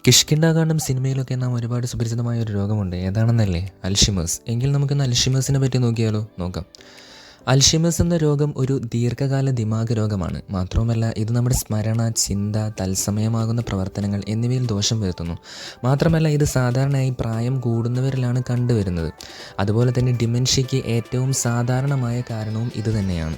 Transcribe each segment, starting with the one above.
കിഷ്കിന്ധാകാന്ഡം സിനിമയിലൊക്കെ നാം ഒരുപാട് സുപരിചിതമായ ഒരു രോഗമുണ്ട്. ഏതാണെന്നല്ലേ? അൽഷിമേഴ്സ്. എങ്കിൽ നമുക്കൊന്ന് അൽഷിമേഴ്സിനെ പറ്റി നോക്കിയാലോ? നോക്കാം. അൽഷിമേഴ്സ് എന്ന രോഗം ഒരു ദീർഘകാല ദിമാഗ് രോഗമാണ്. മാത്രവുമല്ല, ഇത് നമ്മുടെ സ്മരണ, ചിന്ത, തത്സമയമാകുന്ന പ്രവർത്തനങ്ങൾ എന്നിവയിൽ ദോഷം വരുത്തുന്നു. മാത്രമല്ല, ഇത് സാധാരണയായി പ്രായം കൂടുന്നവരിലാണ് കണ്ടുവരുന്നത്. അതുപോലെ തന്നെ ഡിമെൻഷ്യയ്ക്ക് ഏറ്റവും സാധാരണമായ കാരണവും ഇത് തന്നെയാണ്.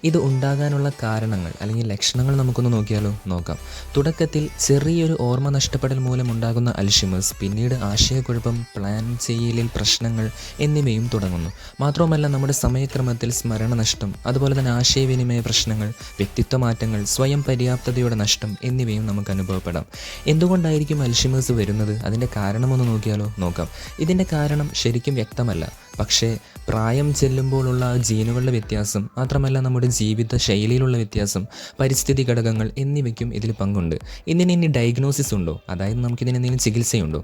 ഇത് ഉണ്ടാകാനുള്ള കാരണങ്ങൾ അല്ലെങ്കിൽ ലക്ഷണങ്ങൾ നമുക്കൊന്ന് നോക്കിയാലോ? നോക്കാം. തുടക്കത്തിൽ ചെറിയൊരു ഓർമ്മ നഷ്ടപ്പെടൽ മൂലമുണ്ടാകുന്ന അൽഷിമേഴ്സ് പിന്നീട് ആശയക്കുഴപ്പം, പ്ലാൻ ചെയ്യലിൽ പ്രശ്നങ്ങൾ എന്നിവയും തുടങ്ങുന്നു. മാത്രവുമല്ല, നമ്മുടെ സമയക്രമത്തിൽ സ്മരണ നഷ്ടം, അതുപോലെ തന്നെ ആശയവിനിമയ പ്രശ്നങ്ങൾ, വ്യക്തിത്വ മാറ്റങ്ങൾ, സ്വയം പര്യാപ്തതയുടെ നഷ്ടം എന്നിവയും നമുക്ക് അനുഭവപ്പെടാം. എന്തുകൊണ്ടായിരിക്കും അൽഷിമേഴ്സ് വരുന്നത്? അതിൻ്റെ കാരണമൊന്ന് നോക്കിയാലോ? നോക്കാം. ഇതിൻ്റെ കാരണം ശരിക്കും വ്യക്തമല്ല. പക്ഷേ പ്രായം ചെല്ലുമ്പോഴുള്ള ജീനുകളുടെ വ്യത്യാസം, മാത്രമല്ല നമ്മുടെ ജീവിത ശൈലിയിലുള്ള വ്യത്യാസം, പരിസ്ഥിതി ഘടകങ്ങൾ എന്നിവയ്ക്കും ഇതിൽ പങ്കുണ്ട്. ഇതിന് ഡയഗ്നോസിസ് ഉണ്ടോ? അതായത് നമുക്കിതിനെന്തെങ്കിലും ചികിത്സയുണ്ടോ?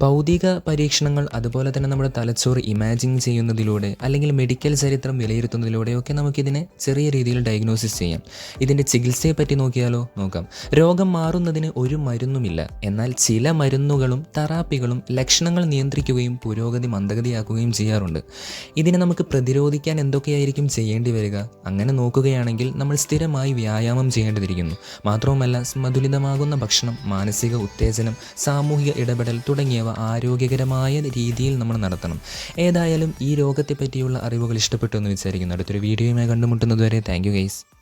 ഭൗതിക പരീക്ഷണങ്ങൾ, അതുപോലെ തന്നെ നമ്മുടെ തലച്ചോറ് ഇമാജിൻ ചെയ്യുന്നതിലൂടെ അല്ലെങ്കിൽ മെഡിക്കൽ ചരിത്രം വിലയിരുത്തുന്നതിലൂടെയൊക്കെ നമുക്കിതിനെ ചെറിയ രീതിയിൽ ഡയഗ്നോസിസ് ചെയ്യാം. ഇതിൻ്റെ ചികിത്സയെപ്പറ്റി നോക്കിയാലോ? നോക്കാം. രോഗം മാറുന്നതിന് ഒരു മരുന്നുമില്ല. എന്നാൽ ചില മരുന്നുകളും തെറാപ്പികളും ലക്ഷണങ്ങൾ നിയന്ത്രിക്കുകയും പുരോഗതി മന്ദഗതിയാക്കുകയും ചെയ്യാറുണ്ട്. ഇതിനെ നമുക്ക് പ്രതിരോധിക്കാൻ എന്തൊക്കെയായിരിക്കും ചെയ്യേണ്ടി വരിക? അങ്ങനെ നോക്കുകയാണെങ്കിൽ നമ്മൾ സ്ഥിരമായി വ്യായാമം ചെയ്യേണ്ടതിരിക്കുന്നു. മാത്രവുമല്ല, സമതുലിതമാകുന്ന ഭക്ഷണം, മാനസിക ഉത്തേജനം, സാമൂഹിക ഇടപെടൽ തുടങ്ങിയവ ആരോഗ്യകരമായ രീതിയിൽ നമ്മൾ നടത്തണം. ഏതായാലും ഈ രോഗത്തെ പറ്റിയുള്ള അറിവുകൾ ഇഷ്ടപ്പെട്ടു എന്ന് വിചാരിക്കുന്നു. അടുത്തൊരു വീഡിയോയുമായി കണ്ടുമുട്ടുന്നതുവരെ താങ്ക് യു ഗൈസ്.